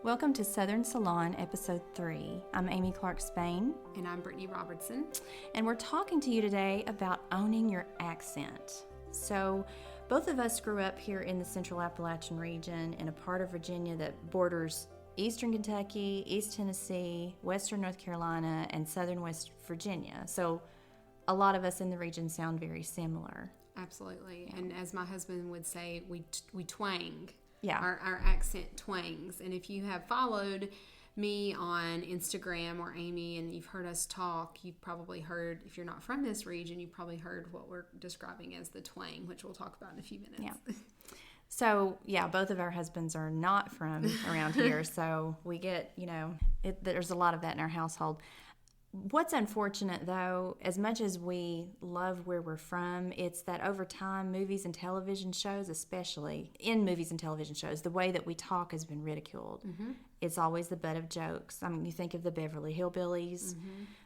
Welcome to Southern Salon, Episode 3. I'm Amy Clark Spain. And I'm Brittany Robertson. And we're talking to you today about owning your accent. So, both of us grew up here in the Central Appalachian region in a part of Virginia that borders Eastern Kentucky, East Tennessee, Western North Carolina, and Southern West Virginia. So, a lot of us in the region sound very similar. Absolutely. Yeah. And as my husband would say, we twang. Yeah. Our accent twangs. And if you have followed me on Instagram or Amy and you've heard us talk, you've probably heard, if you're not from this region, you've probably heard what we're describing as the twang, which we'll talk about in a few minutes. Yeah. So, both of our husbands are not from around here, so we get, there's a lot of that in our household. What's unfortunate, though, as much as we love where we're from, it's that over time, movies and television shows, especially in movies and television shows, the way that we talk has been ridiculed. Mm-hmm. It's always the butt of jokes. I mean, you think of the Beverly Hillbillies,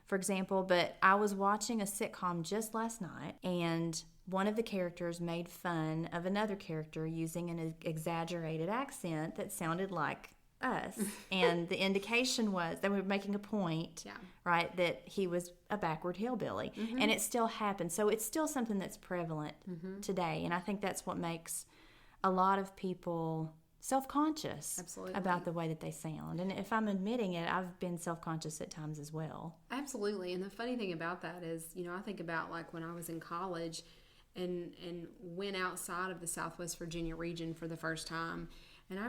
for example, but I was watching a sitcom just last night, and one of the characters made fun of another character using an exaggerated accent that sounded like us, and the indication was they were making a point, right, that he was a backward hillbilly, and it still happens. So it's still something that's prevalent today, and I think that's what makes a lot of people self-conscious about the way that they sound. And if I'm admitting it, I've been self-conscious at times as well. Absolutely. And the funny thing about that is, I think about like when I was in college and went outside of the Southwest Virginia region for the first time, and I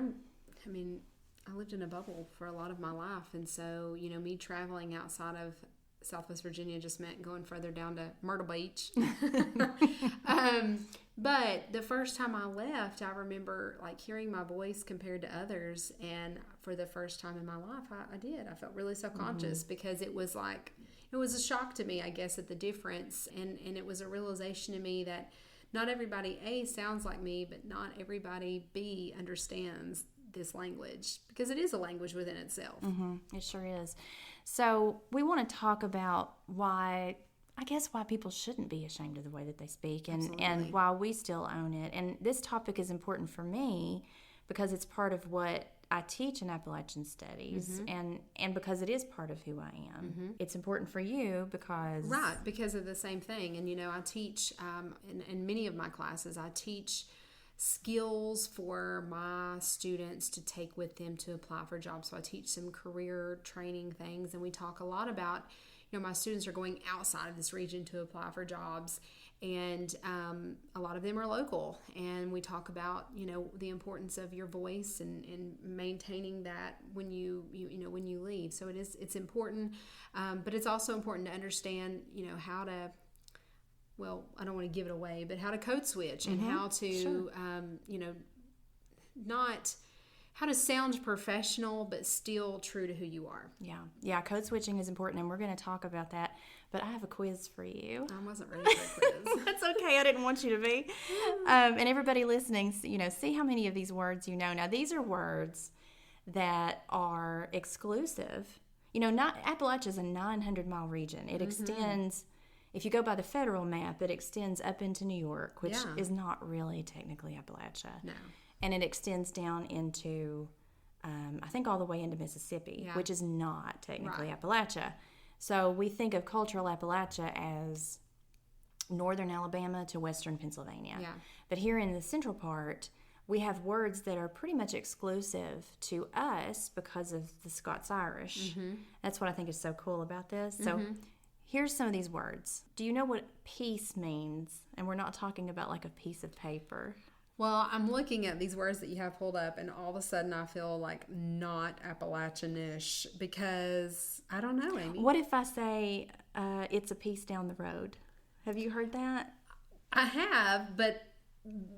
lived in a bubble for a lot of my life, and so, me traveling outside of Southwest Virginia just meant going further down to Myrtle Beach. But the first time I left, I remember like hearing my voice compared to others, and for the first time in my life, I felt really self-conscious because it was a shock to me, I guess, at the difference, and it was a realization to me that not everybody, A, sounds like me, but not everybody, B, understands this language, because it is a language within itself. It sure is. So we want to talk about why people shouldn't be ashamed of the way that they speak, and why we still own it. And this topic is important for me because it's part of what I teach in Appalachian Studies, and because it is part of who I am. It's important for you because... Right, because of the same thing. And, I teach, in many of my classes, I teach skills for my students to take with them to apply for jobs. So I teach some career training things, and we talk a lot about, my students are going outside of this region to apply for jobs, and a lot of them are local, and we talk about, the importance of your voice and maintaining that when you leave. So it's important, but it's also important to understand, how to, well, I don't want to give it away, but how to code switch and how to, how to sound professional, but still true to who you are. Yeah, code switching is important, and we're going to talk about that. But I have a quiz for you. I wasn't ready for a quiz. That's okay. I didn't want you to be. And everybody listening, see how many of these words you know. Now, these are words that are exclusive. Appalachia is a 900-mile region. It extends... If you go by the federal map, it extends up into New York, which is not really technically Appalachia. No. And it extends down into, I think all the way into Mississippi, which is not technically Appalachia. So we think of cultural Appalachia as northern Alabama to western Pennsylvania. Yeah. But here in the central part, we have words that are pretty much exclusive to us because of the Scots-Irish. That's what I think is so cool about this. So here's some of these words. Do you know what peace means? And we're not talking about like a piece of paper. Well, I'm looking at these words that you have pulled up, and all of a sudden I feel like not Appalachian-ish because I don't know, Amy. What if I say it's a piece down the road? Have you heard that? I have, but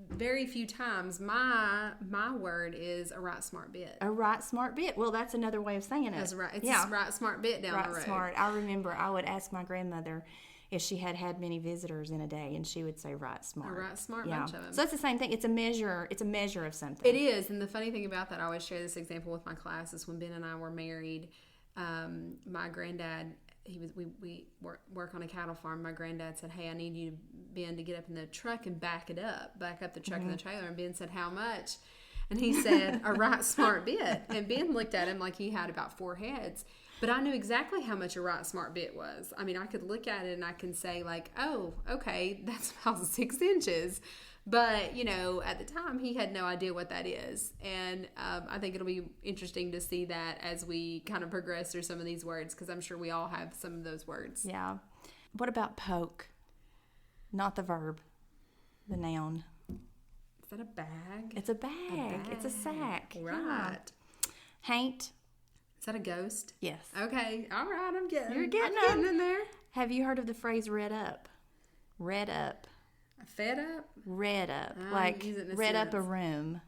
very few times. My word is a right smart bit. A right smart bit. Well, that's another way of saying it. That's right. It's a right smart bit down the road. Right smart. I remember I would ask my grandmother if she had many visitors in a day, and she would say right smart. A right smart bunch of them. So it's the same thing. It's a measure of something. It is. And the funny thing about that, I always share this example with my classes. When Ben and I were married, my granddad, we work on a cattle farm. My granddad said, "Hey, I need you, Ben, to get up in the truck and back up the truck and the trailer." And Ben said, "How much?" And he said, a right smart bit. And Ben looked at him like he had about 4 heads. But I knew exactly how much a right smart bit was. I mean, I could look at it and I can say like, oh, okay, that's about 6 inches. But, you know, at the time, he had no idea what that is. And I think it'll be interesting to see that as we kind of progress through some of these words, because I'm sure we all have some of those words. Yeah. What about poke? Not the verb, the noun. Is that a bag? It's a bag. It's a sack. Right. Yeah. Haint. Is that a ghost? Yes. Okay. All right. I'm getting them. in there. Have you heard of the phrase red up? Red up. Fed up? Red up. Like red up a room.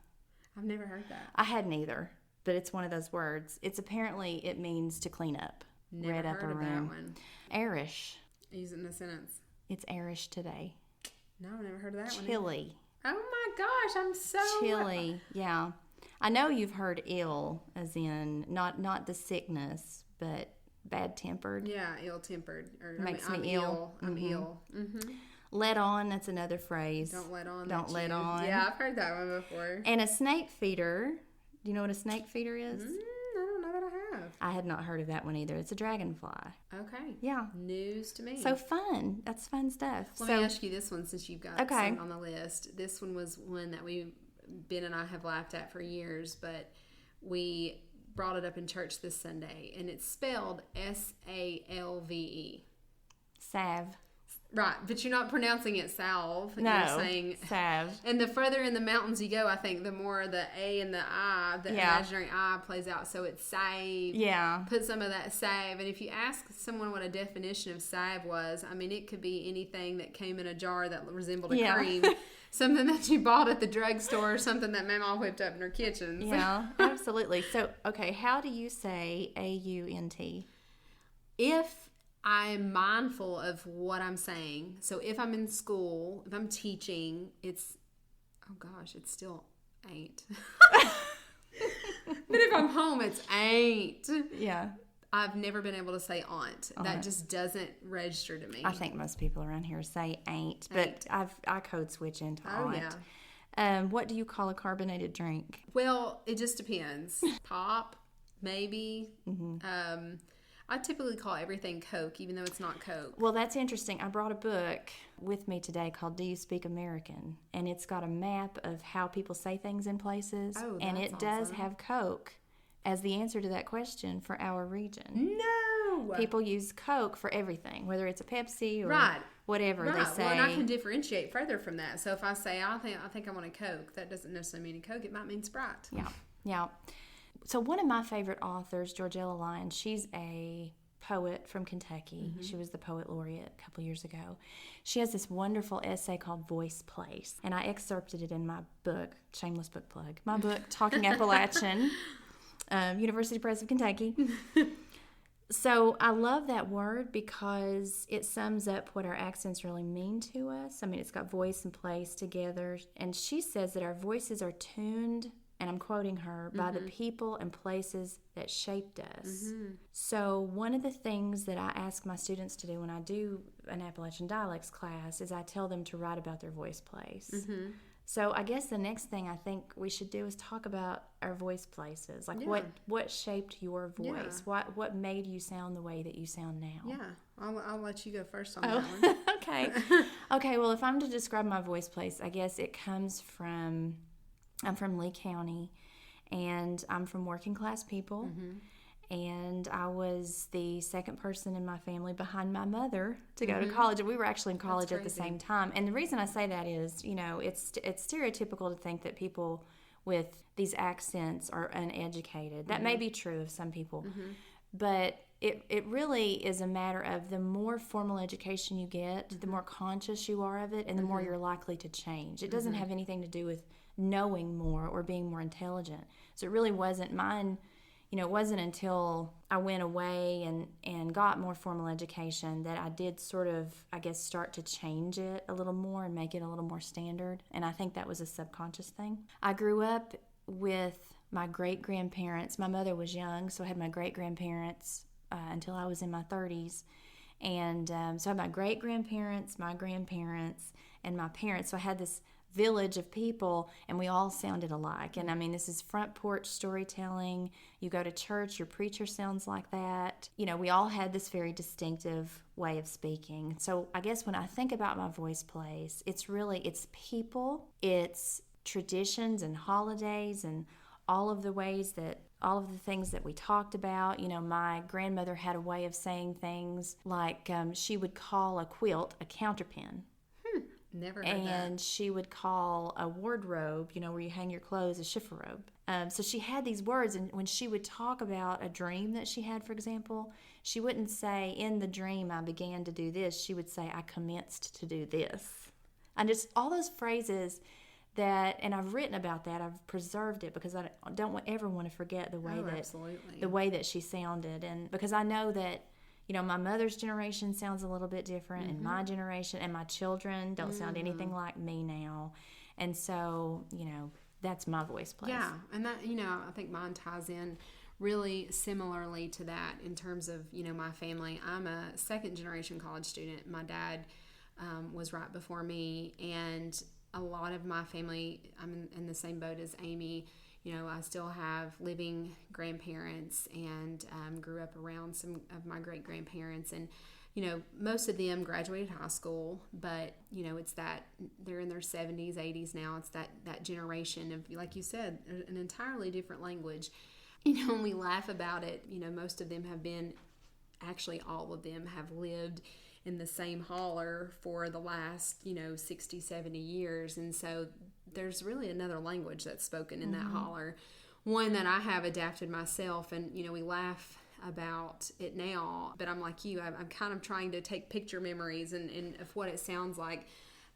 I've never heard that. I hadn't either, but it's one of those words. It's apparently, it means to clean up. Never red up heard a of room. that one. Airish. Use it in a sentence. It's airish today. No, I've never heard of that one. Chilly. Oh my gosh, I'm so chilly. Yeah. I know you've heard ill, as in not the sickness, but bad tempered. Yeah, ill tempered. Makes I'm me ill. I'm ill. Mm-hmm. Let on, that's another phrase. Don't let on. Don't let on. Yeah, I've heard that one before. And a snake feeder. Do you know what a snake feeder is? I don't know that I have. I had not heard of that one either. It's a dragonfly. Okay. Yeah. News to me. So fun. That's fun stuff. Let me ask you this one since you've got some on the list. This one was one that Ben and I have laughed at for years, but we brought it up in church this Sunday, and it's spelled S-A-L-V-E. Salve. Right, but you're not pronouncing it salve. No, you're saying salve. And the further in the mountains you go, I think the more the A and the I, the imaginary I plays out. So it's save. Yeah. Put some of that save. And if you ask someone what a definition of save was, I mean, it could be anything that came in a jar that resembled a cream. Something that you bought at the drugstore, or something that Mama whipped up in her kitchen. Yeah, absolutely. So, okay, how do you say A-U-N-T? If I'm mindful of what I'm saying. So if I'm in school, if I'm teaching, it's still ain't. But if I'm home, it's ain't. Yeah. I've never been able to say aunt. That just doesn't register to me. I think most people around here say ain't, but I code switch into aunt. Yeah. What do you call a carbonated drink? Well, it just depends. Pop, maybe. Mm-hmm. I typically call everything Coke, even though it's not Coke. Well, that's interesting. I brought a book with me today called Do You Speak American? And it's got a map of how people say things in places. Oh, that's and it does have Coke as the answer to that question for our region. No! People use Coke for everything, whether it's a Pepsi or whatever they say. Well, and I can differentiate further from that. So if I say, I think I want a Coke, that doesn't necessarily mean a Coke. It might mean Sprite. Yeah. So one of my favorite authors, George Ella Lyon, she's a poet from Kentucky. Mm-hmm. She was the poet laureate a couple years ago. She has this wonderful essay called Voiceplace, and I excerpted it in my book, shameless book plug, my book, Talking Appalachian, University Press of Kentucky. So I love that word because it sums up what our accents really mean to us. I mean, it's got voice and place together, and she says that our voices are tuned, and I'm quoting her, by the people and places that shaped us. Mm-hmm. So one of the things that I ask my students to do when I do an Appalachian dialects class is I tell them to write about their voice place. Mm-hmm. So I guess the next thing I think we should do is talk about our voice places. Like what shaped your voice? Yeah. What made you sound the way that you sound now? Yeah, I'll let you go first on that one. Okay. Okay, well, if I'm to describe my voice place, I guess it comes from... I'm from Lee County, and I'm from working class people, and I was the second person in my family behind my mother to go to college, and we were actually in college at the same time. And the reason I say that is, you know, it's stereotypical to think that people with these accents are uneducated. That may be true of some people, but it really is a matter of the more formal education you get, the more conscious you are of it, and the more you're likely to change. It doesn't have anything to do with knowing more or being more intelligent. So it really wasn't mine. You know, it wasn't until I went away and got more formal education that I did sort of, I guess, start to change it a little more and make it a little more standard. And I think that was a subconscious thing. I grew up with my great-grandparents. My mother was young, so I had my great-grandparents until I was in my 30s. And so I had my great-grandparents, my grandparents, and my parents. So I had this village of people, and we all sounded alike. And I mean, this is front porch storytelling. You go to church, your preacher sounds like that. You know, we all had this very distinctive way of speaking. So I guess when I think about my voice place, it's people, it's traditions and holidays and all of the things that we talked about. You know, my grandmother had a way of saying things like she would call a quilt a counterpin. Never heard that. And she would call a wardrobe, you know, where you hang your clothes, a chifforobe. So she had these words, and when she would talk about a dream that she had, for example, she wouldn't say, in the dream I began to do this. She would say, I commenced to do this. And just all those phrases that, and I've written about that, I've preserved it because I don't ever want to forget the way that she sounded. And because I know that, you know, my mother's generation sounds a little bit different, and my generation and my children don't sound anything like me now. And so, you know, that's my voice place. Yeah, and that, you know, I think mine ties in really similarly to that in terms of, you know, my family. I'm a second generation college student. My dad was right before me, and a lot of my family, I'm in the same boat as Amy. You know, I still have living grandparents, and grew up around some of my great-grandparents. And, you know, most of them graduated high school, but, you know, it's that they're in their 70s, 80s now. It's that generation of, like you said, an entirely different language. You know, when we laugh about it, you know, most of them have been, actually all of them have lived in the same holler for the last, you know, 60, 70 years. And so there's really another language that's spoken in that holler, one that I have adapted myself. And, you know, we laugh about it now, but I'm like you, I'm kind of trying to take picture memories and of what it sounds like.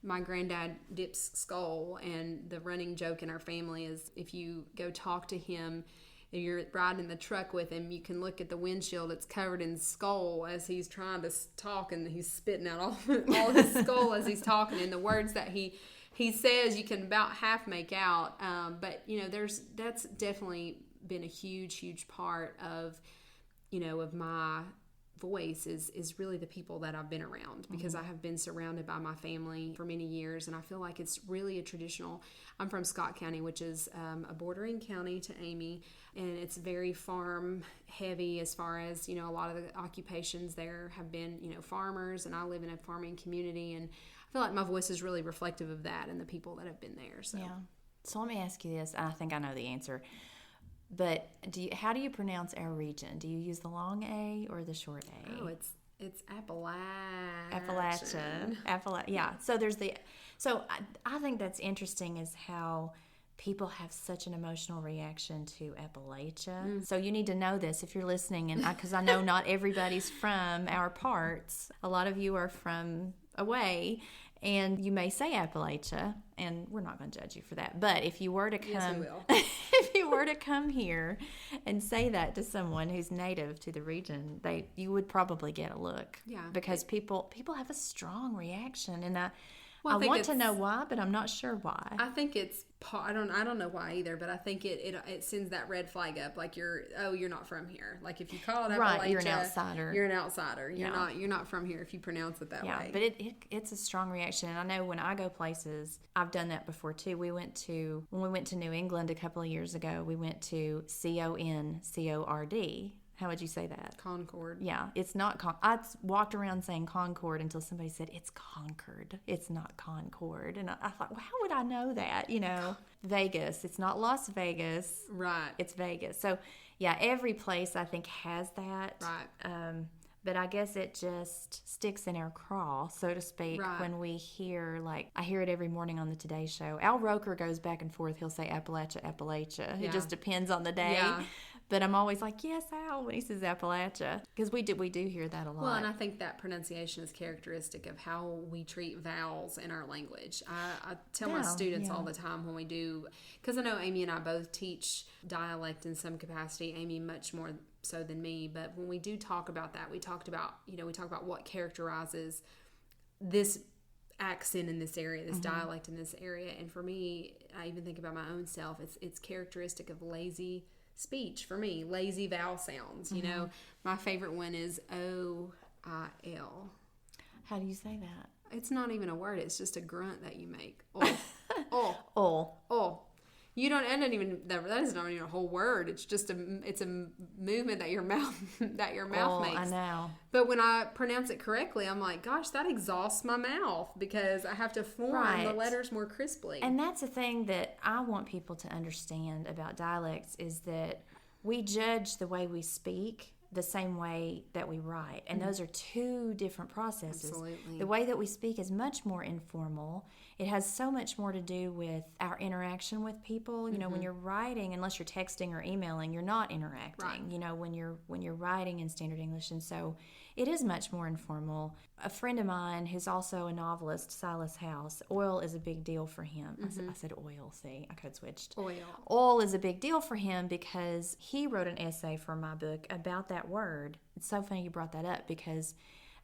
My granddad dips skull, and the running joke in our family is if you go talk to him, if you're riding in the truck with him, you can look at the windshield, it's covered in skull as he's trying to talk, and he's spitting out all his skull as he's talking, and the words that he says you can about half make out. But, you know, that's definitely been a huge part of, you know, of my voice is really the people that I've been around, because I have been surrounded by my family for many years, and I feel like it's really a traditional. I'm from Scott County, which is a bordering county to Amy, and it's very farm heavy as far as, you know, a lot of the occupations there have been, you know, farmers, and I live in a farming community, and I feel like my voice is really reflective of that and the people that have been there. So, yeah. So let me ask you this. I think I know the answer. But how do you pronounce our region? Do you use the long A or the short A? Oh, it's Appalachia. Yeah. So I think that's interesting is how people have such an emotional reaction to Appalachia. So you need to know this if you're listening, and because I know not everybody's from our parts. A lot of you are from away, and you may say Appalachia, and we're not going to judge you for that. But if you were to come, yes, we will. If you were to come here and say that to someone who's native to the region, you would probably get a look. Yeah, because people have a strong reaction, and I want to know why, but I'm not sure why. I think it's I don't know why either, but I think it sends that red flag up, like you're not from here. Like if you call it Appalachia, right, you're an outsider. You're an outsider. You're not from here if you pronounce it that way. But it's a strong reaction, and I know when I go places, I've done that before too. When we went to New England a couple of years ago, we went to Concord. How would you say that? Concord. Yeah, it's not I walked around saying Concord until somebody said, it's Concord. It's not Concord. And I thought, well, how would I know that? You know, Vegas. It's not Las Vegas. Right. It's Vegas. So, yeah, every place I think has that. Right. But I guess it just sticks in our craw, so to speak, when we hear, like, I hear it every morning on the Today Show. Al Roker goes back and forth. He'll say Appalachia. Yeah. It just depends on the day. Yeah. But I'm always like, yes, Al, when he says Appalachia. Because we do hear that a lot. Well, and I think that pronunciation is characteristic of how we treat vowels in our language. I tell my students all the time when we do, because I know Amy and I both teach dialect in some capacity, Amy much more so than me. But when we do talk about that, we talk about what characterizes this accent in this area, this dialect in this area. And for me, I even think about my own self, it's characteristic of lazy speech for me, lazy vowel sounds. You know, my favorite one is O-I-L. How do you say that? It's not even a word, it's just a grunt that you make. Oh. You don't, and even that is not even a whole word. It's just it's a movement that your mouth makes. I know. But when I pronounce it correctly, I'm like, gosh, that exhausts my mouth because I have to form the letters more crisply. And that's the thing that I want people to understand about dialects is that we judge the way we speak the same way that we write. And those are two different processes. Absolutely. The way that we speak is much more informal. It has so much more to do with our interaction with people. You know, when you're writing, unless you're texting or emailing, you're not interacting. Right. You know, when you're writing in standard English, and so it is much more informal. A friend of mine who's also a novelist, Silas House, oil is a big deal for him. I said oil, see, I code switched. Oil is a big deal for him because he wrote an essay for my book about that word. It's so funny you brought that up because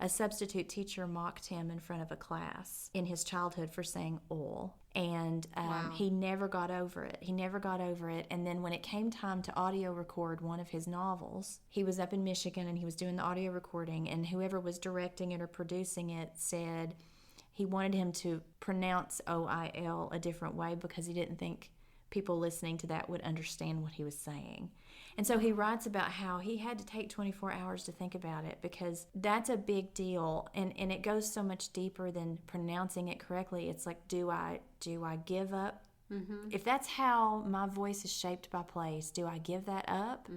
a substitute teacher mocked him in front of a class in his childhood for saying oil. And he never got over it. And then when it came time to audio record one of his novels, he was up in Michigan and he was doing the audio recording, and whoever was directing it or producing it said he wanted him to pronounce OIL a different way because he didn't think people listening to that would understand what he was saying. And so he writes about how he had to take 24 hours to think about it because that's a big deal, and it goes so much deeper than pronouncing it correctly. It's like, do I give up? If that's how my voice is shaped by place, do I give that up?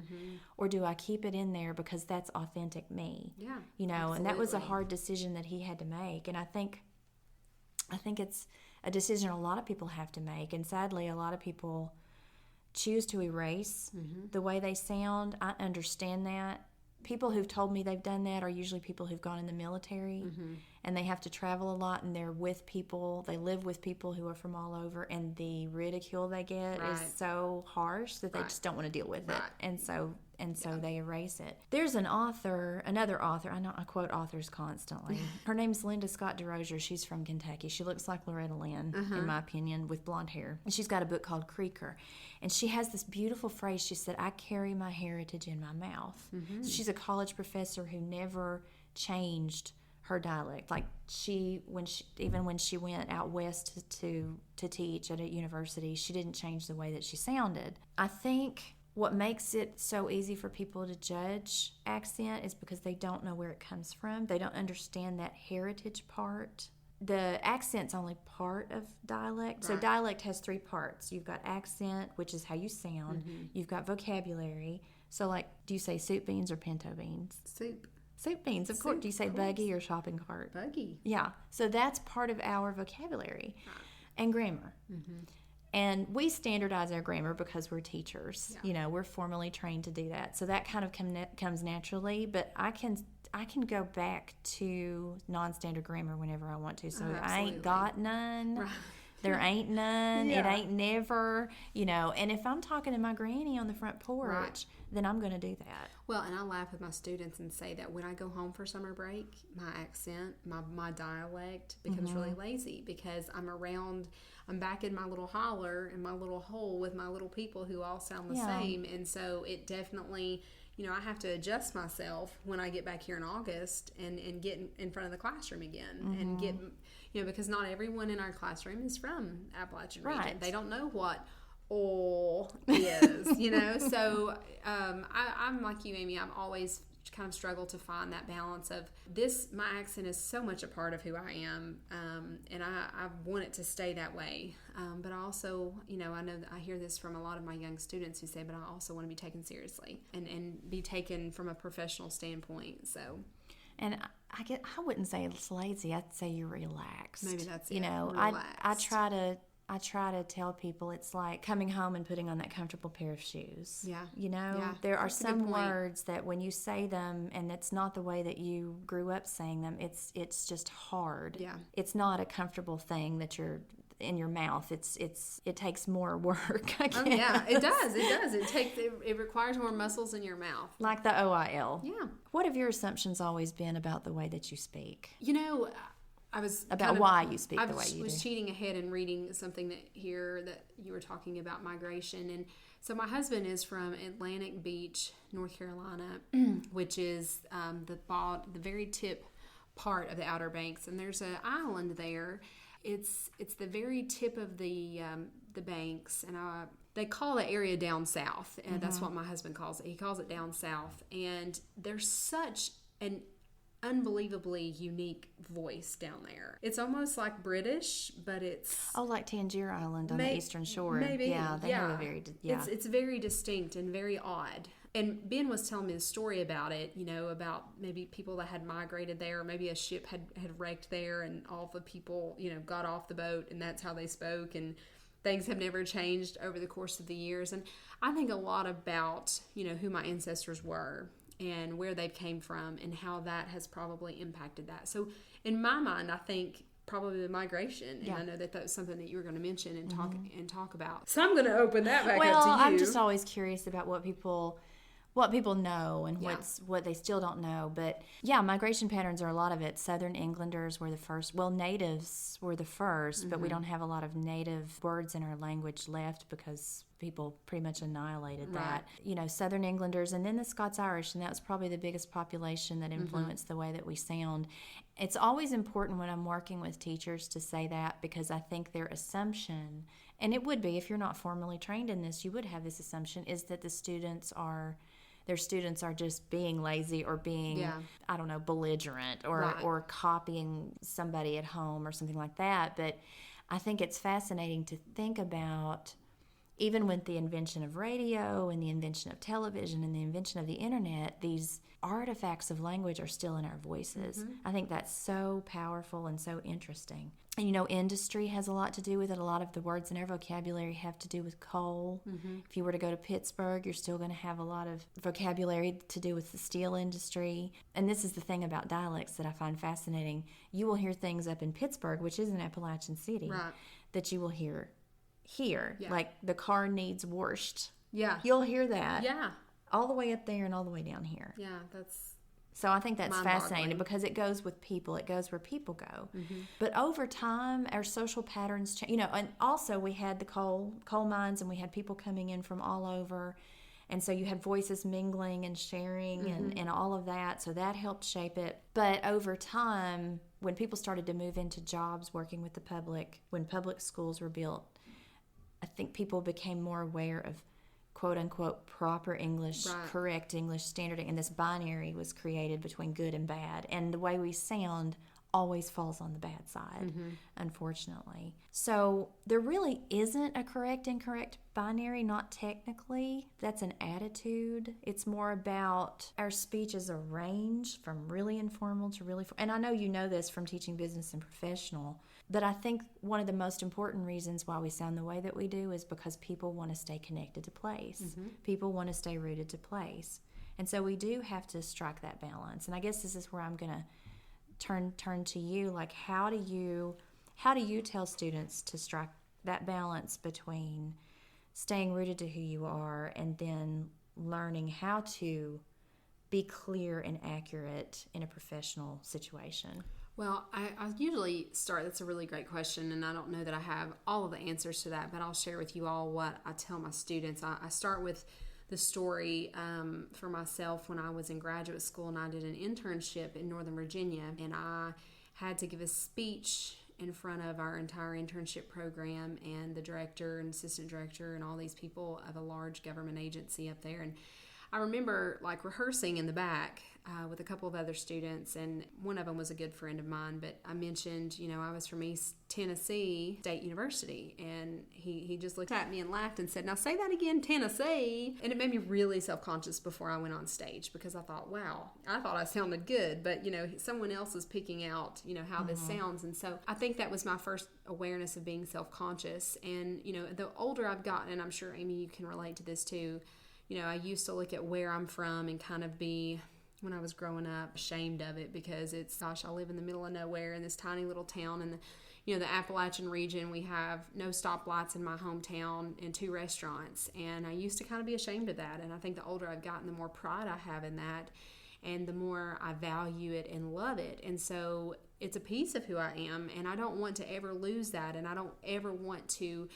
Or do I keep it in there because that's authentic me? Yeah, you know, absolutely. And that was a hard decision that he had to make, and I think it's a decision a lot of people have to make, and sadly a lot of people choose to erase the way they sound. I understand that. People who've told me they've done that are usually people who've gone in the military and they have to travel a lot, and they're with people, they live with people who are from all over, and the ridicule they get is so harsh that they just don't want to deal with it. And so they erase it. There's another author, I quote authors constantly. Her name's Linda Scott DeRozier. She's from Kentucky. She looks like Loretta Lynn, in my opinion, with blonde hair. And she's got a book called Creaker. And she has this beautiful phrase. She said, I carry my heritage in my mouth. So she's a college professor who never changed her dialect. Like even when she went out west to teach at a university, she didn't change the way that she sounded. I think what makes it so easy for people to judge accent is because they don't know where it comes from. They don't understand that heritage part. The accent's only part of dialect. So dialect has three parts. You've got accent, which is how you sound. You've got vocabulary. So like, do you say soup beans or pinto beans? Soup beans, of course. Do you say buggy or shopping cart? Buggy. Yeah. So that's part of our vocabulary and grammar. And we standardize our grammar because we're teachers. Yeah. You know, we're formally trained to do that. So that kind of comes naturally. But I can go back to non-standard grammar whenever I want to. So I ain't got none. Right. There ain't none. Yeah. It ain't never. You know, and if I'm talking to my granny on the front porch, then I'm going to do that. Well, and I laugh with my students and say that when I go home for summer break, my accent, my dialect becomes really lazy because I'm back in my little holler, in my little hole with my little people who all sound the same. And so it definitely, you know, I have to adjust myself when I get back here in August and get in front of the classroom again and get, you know, because not everyone in our classroom is from Appalachian region. They don't know what is, you know. So I'm like you, Amy. I've always kind of struggled to find that balance of this. My accent is so much a part of who I am, and I want it to stay that way. But I also, you know, I know that I hear this from a lot of my young students who say, but I also want to be taken seriously and be taken from a professional standpoint. So. And I wouldn't say it's lazy. I'd say you're relaxed. Maybe that's it. You know, I try to tell people it's like coming home and putting on that comfortable pair of shoes. Yeah. You know, there are some words that when you say them and it's not the way that you grew up saying them, it's just hard. Yeah. It's not a comfortable thing that you're in your mouth. It takes more work. I guess. Oh yeah, it does. It requires more muscles in your mouth. Like the OIL. Yeah. What have your assumptions always been about the way that you speak? You know, I was about why you speak the way you do. I was cheating ahead and reading something that you were talking about migration, and so my husband is from Atlantic Beach, North Carolina, which is the very tip part of the Outer Banks, and there's an island there. It's the very tip of the banks, and they call the area down south, and that's what my husband calls it. He calls it down south, and there's such an unbelievably unique voice down there. It's almost like British, but it's like Tangier Island on the Eastern Shore. Maybe, yeah, they have a very It's very distinct and very odd. And Ben was telling me the story about it, about maybe people that had migrated there, or maybe a ship had wrecked there, and all the people, got off the boat, and that's how they spoke, and things have never changed over the course of the years. And I think a lot about, who my ancestors were and where they came from and how that has probably impacted that. So in my mind, I think probably the migration, and I know that was something that you were going to mention and talk about. So I'm going to open that back up to you. Well, I'm just always curious about what people know and what they still don't know. But yeah, migration patterns are a lot of it. Southern Englanders were the first. Well, natives were the first, but we don't have a lot of native words in our language left because people pretty much annihilated that. Southern Englanders, and then the Scots-Irish, and that was probably the biggest population that influenced the way that we sound. It's always important when I'm working with teachers to say that, because I think their assumption, and it would be if you're not formally trained in this, you would have this assumption, is that their students are just being lazy or being, I don't know, belligerent or copying somebody at home or something like that. But I think it's fascinating to think about, even with the invention of radio and the invention of television and the invention of the internet, these artifacts of language are still in our voices. I think that's so powerful and so interesting. And industry has a lot to do with it. A lot of the words in our vocabulary have to do with coal. If you were to go to Pittsburgh, you're still going to have a lot of vocabulary to do with the steel industry. And this is the thing about dialects that I find fascinating. You will hear things up in Pittsburgh, which is an Appalachian city, that you will hear here. Like the car needs washed. You'll hear that. All the way up there and all the way down here. So I think that's fascinating because it goes with people. It goes where people go. But over time, our social patterns change. And also we had the coal mines, and we had people coming in from all over. And so you had voices mingling and sharing and all of that. So that helped shape it. But over time, when people started to move into jobs working with the public, when public schools were built, I think people became more aware of quote-unquote proper English, correct English, standard, and this binary was created between good and bad. And the way we sound always falls on the bad side, unfortunately. So there really isn't a correct-incorrect binary, not technically. That's an attitude. It's more about our speech is a range from really informal to really... And I know you know this from teaching business and professional, but I think one of the most important reasons why we sound the way that we do is because people want to stay connected to place. People want to stay rooted to place. And so we do have to strike that balance. And I guess this is where I'm going to turn to you. Like, how do you tell students to strike that balance between staying rooted to who you are and then learning how to be clear and accurate in a professional situation? Well, I usually start, that's a really great question, and I don't know that I have all of the answers to that, but I'll share with you all what I tell my students. I start with the story for myself when I was in graduate school, and I did an internship in Northern Virginia, and I had to give a speech in front of our entire internship program and the director and assistant director and all these people of a large government agency up there. And I remember rehearsing in the back with a couple of other students, and one of them was a good friend of mine, but I mentioned, I was from East Tennessee State University, and he just looked at me and laughed and said, "Now say that again, Tennessee." And it made me really self-conscious before I went on stage, because I thought, wow, I thought I sounded good, but someone else is picking out, how this sounds. And so I think that was my first awareness of being self-conscious. And, the older I've gotten, and I'm sure, Amy, you can relate to this too, I used to look at where I'm from and kind of be, when I was growing up, ashamed of it, because I live in the middle of nowhere in this tiny little town in the Appalachian region. We have no stoplights in my hometown and 2 restaurants, and I used to kind of be ashamed of that. And I think the older I've gotten, the more pride I have in that, and the more I value it and love it. And so it's a piece of who I am, and I don't want to ever lose that, and I don't ever want to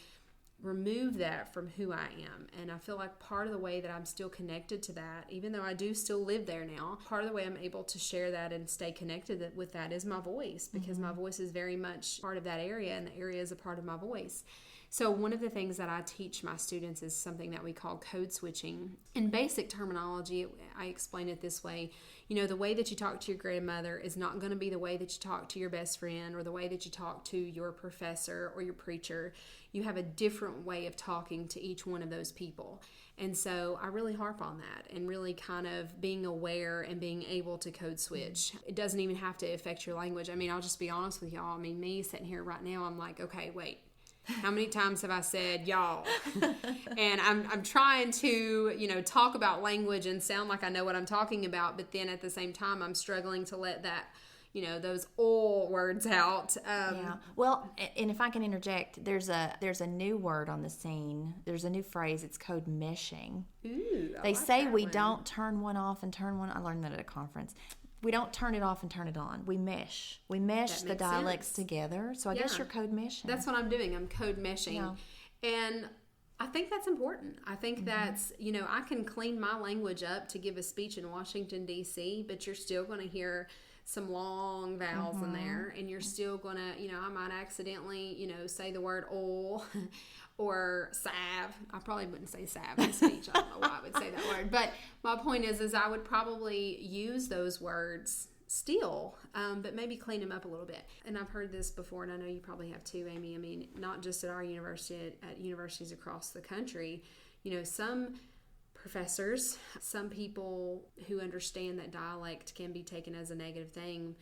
remove that from who I am. And I feel like part of the way that I'm still connected to that, even though I do still live there now, part of the way I'm able to share that and stay connected with that is my voice, because my voice is very much part of that area, and the area is a part of my voice. So one of the things that I teach my students is something that we call code switching. In basic terminology, I explain it this way. The way that you talk to your grandmother is not going to be the way that you talk to your best friend or the way that you talk to your professor or your preacher. You have a different way of talking to each one of those people. And so I really harp on that and really kind of being aware and being able to code switch. It doesn't even have to affect your language. I'll just be honest with y'all. Me sitting here right now, I'm like, okay, wait. How many times have I said y'all? And I'm trying to, talk about language and sound like I know what I'm talking about, but then at the same time, I'm struggling to let that, those all words out. Yeah. Well, and if I can interject, there's a new word on the scene. There's a new phrase. It's code meshing. Ooh, they say we don't turn one off and turn one. I learned that at a conference. We don't turn it off and turn it on. We mesh. We mesh the dialects together. So I guess you're code meshing. That's what I'm doing. I'm code meshing. Yeah. And I think that's important. I think that's, I can clean my language up to give a speech in Washington, D.C., but you're still going to hear some long vowels in there, and you're still going to, I might accidentally, say the word oil or salve. I probably wouldn't say salve in speech. I don't know why I would say that word. But my point is I would probably use those words still, but maybe clean them up a little bit. And I've heard this before, and I know you probably have too, Amy. Not just at our university, at universities across the country, some professors, some people who understand that dialect can be taken as a negative thing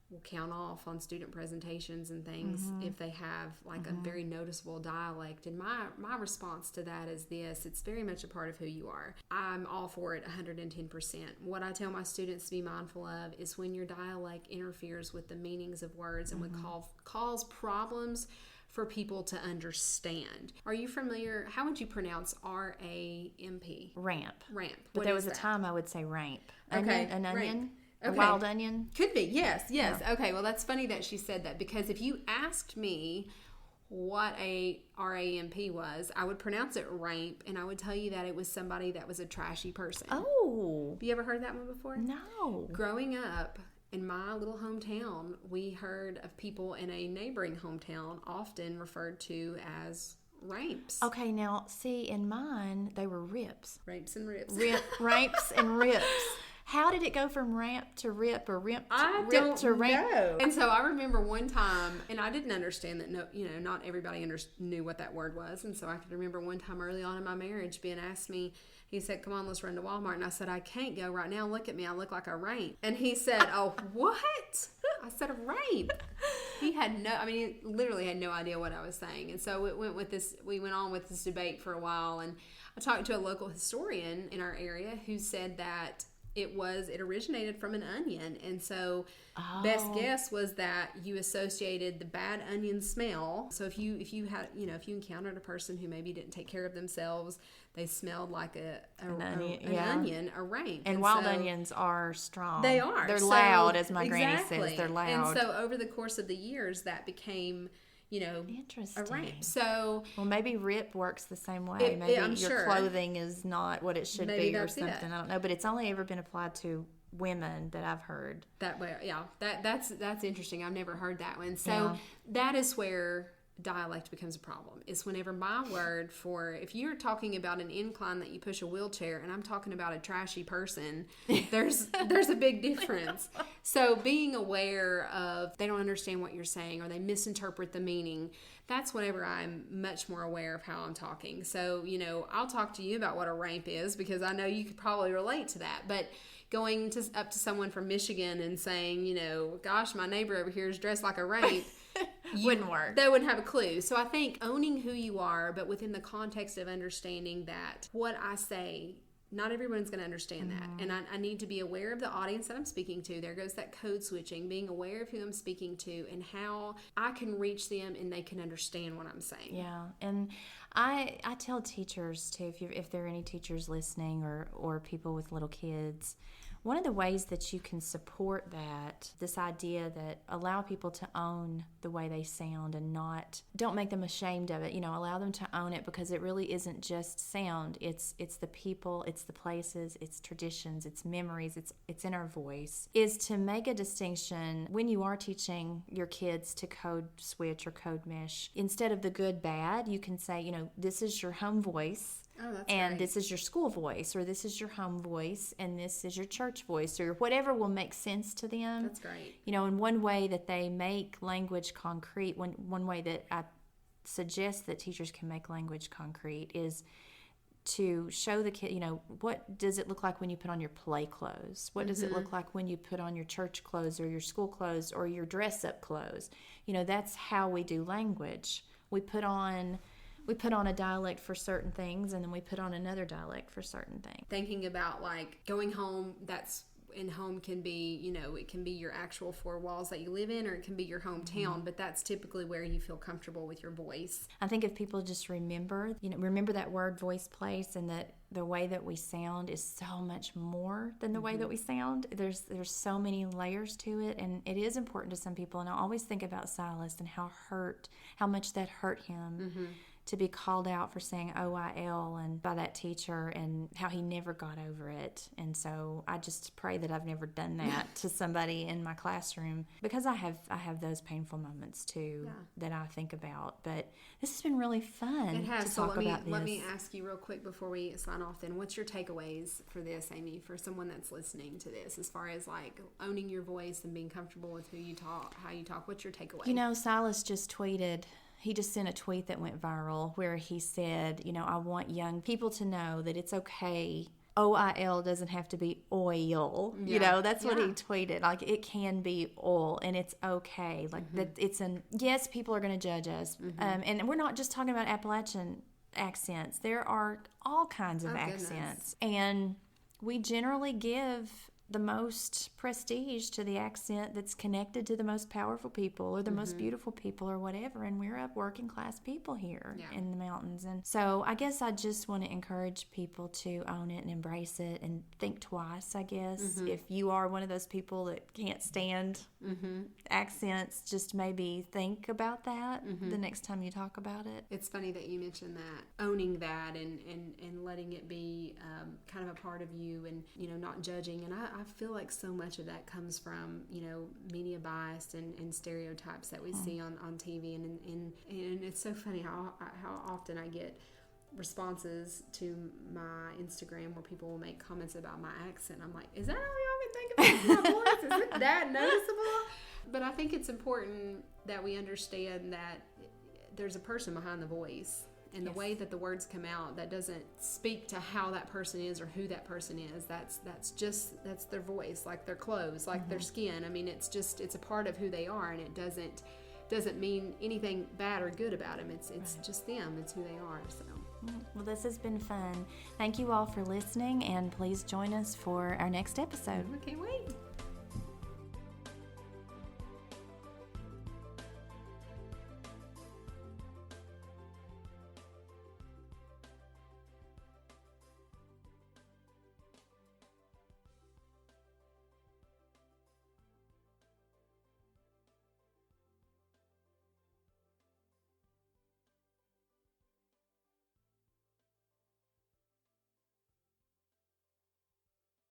will count off on student presentations and things if they have like a very noticeable dialect. And my response to that is this: it's very much a part of who you are. I'm all for it 110%. What I tell my students to be mindful of is when your dialect interferes with the meanings of words and would cause problems for people to understand. Are you familiar? How would you pronounce R-A-M-P? Ramp. Ramp. But there was a time I would say ramp. Okay. An onion? Ramp. A wild onion? Could be, yes. Yeah. Okay, well, that's funny that she said that, because if you asked me what a R-A-M-P was, I would pronounce it ramp, and I would tell you that it was somebody that was a trashy person. Oh. Have you ever heard that one before? No. Growing up in my little hometown, we heard of people in a neighboring hometown often referred to as ramps. Okay, now, see, in mine, they were rips. Ramps and rips. Ramps and rips. How did it go from ramp to rip or rip to rip to ramp? Know. And so I remember one time, and I didn't understand that not everybody knew what that word was. And so I could remember one time early on in my marriage, Ben asked me, he said, "Come on, let's run to Walmart." And I said, "I can't go right now. Look at me. I look like a ramp." And he said, "Oh, what?" I said, "A ramp." He literally had no idea what I was saying. And so we went on with this debate for a while. And I talked to a local historian in our area who said that it originated from an onion. And so best guess was that you associated the bad onion smell. So if you encountered a person who maybe didn't take care of themselves, they smelled like an onion, a rank. And wild onions are strong. They are. They're loud, as my granny says. They're loud. And so over the course of the years, that became, Interesting. a ramp. So, well, maybe rip works the same way. Maybe your clothing is not what it should be or something. I don't know, but it's only ever been applied to women that I've heard. That way, yeah. That's interesting. I've never heard that one. So that is where dialect becomes a problem. Is whenever my word for, if you're talking about an incline that you push a wheelchair, and I'm talking about a trashy person, there's a big difference. So being aware of they don't understand what you're saying or they misinterpret the meaning, that's whenever I'm much more aware of how I'm talking. So, I'll talk to you about what a ramp is because I know you could probably relate to that. But going up to someone from Michigan and saying, gosh, my neighbor over here is dressed like a ramp, wouldn't work. They wouldn't have a clue. So I think owning who you are, but within the context of understanding that what I say, not everyone's going to understand that. And I need to be aware of the audience that I'm speaking to. There goes that code switching, being aware of who I'm speaking to and how I can reach them and they can understand what I'm saying. Yeah. And I tell teachers too, if there are any teachers listening or people with little kids, one of the ways that you can support that, this idea that allow people to own the way they sound and don't make them ashamed of it, allow them to own it, because it really isn't just sound. It's the people, it's the places, it's traditions, it's memories, it's in our voice, is to make a distinction when you are teaching your kids to code switch or code mesh. Instead of the good, bad, you can say, this is your home voice. Oh, that's and great. This is your school voice, or this is your home voice, and this is your church voice, or whatever will make sense to them. That's great. And one way that they make language concrete, one way that I suggest that teachers can make language concrete is to show the kid, what does it look like when you put on your play clothes? What does it look like when you put on your church clothes or your school clothes or your dress-up clothes? That's how we do language. We put on a dialect for certain things, and then we put on another dialect for certain things. Thinking about like going home, home can be, it can be your actual four walls that you live in, or it can be your hometown, but that's typically where you feel comfortable with your voice. I think if people just remember that word voiceplace, and that the way that we sound is so much more than the way that we sound. There's so many layers to it, and it is important to some people. And I always think about Silas and how much that hurt him. To be called out for saying OIL and by that teacher, and how he never got over it. And so I just pray that I've never done that to somebody in my classroom, because I have those painful moments too that I think about. But this has been really fun. It has. To talk about this. Let me ask you real quick before we sign off then, what's your takeaways for this, Amy, for someone that's listening to this, as far as like owning your voice and being comfortable with who you talk, how you talk? What's your takeaway? Silas just tweeted. He just sent a tweet that went viral where he said, I want young people to know that it's okay. OIL doesn't have to be oil. That's what he tweeted. Like, it can be oil, and it's okay. Like, that yes, people are going to judge us. And we're not just talking about Appalachian accents. There are all kinds of accents. And we generally give the most prestige to the accent that's connected to the most powerful people or the most beautiful people or whatever, and we're working class people here in the mountains. And so I guess I just want to encourage people to own it and embrace it and think twice, I guess. If you are one of those people that can't stand accents, just maybe think about that the next time you talk about it. It's funny that you mentioned that, owning that and letting it be kind of a part of you, and not judging. And I feel like so much of that comes from media bias and stereotypes that we see on TV, and it's so funny how often I get responses to my Instagram where people will make comments about my accent. I'm like, is that all y'all can think about my voice? Is it that noticeable? But I think it's important that we understand that there's a person behind the voice. And the way that the words come out, that doesn't speak to how that person is or who that person is. That's their voice, like their clothes, like their skin. I mean, it's a part of who they are, and it doesn't mean anything bad or good about them. It's just them. It's who they are. So. Well, this has been fun. Thank you all for listening, and please join us for our next episode. I can't wait.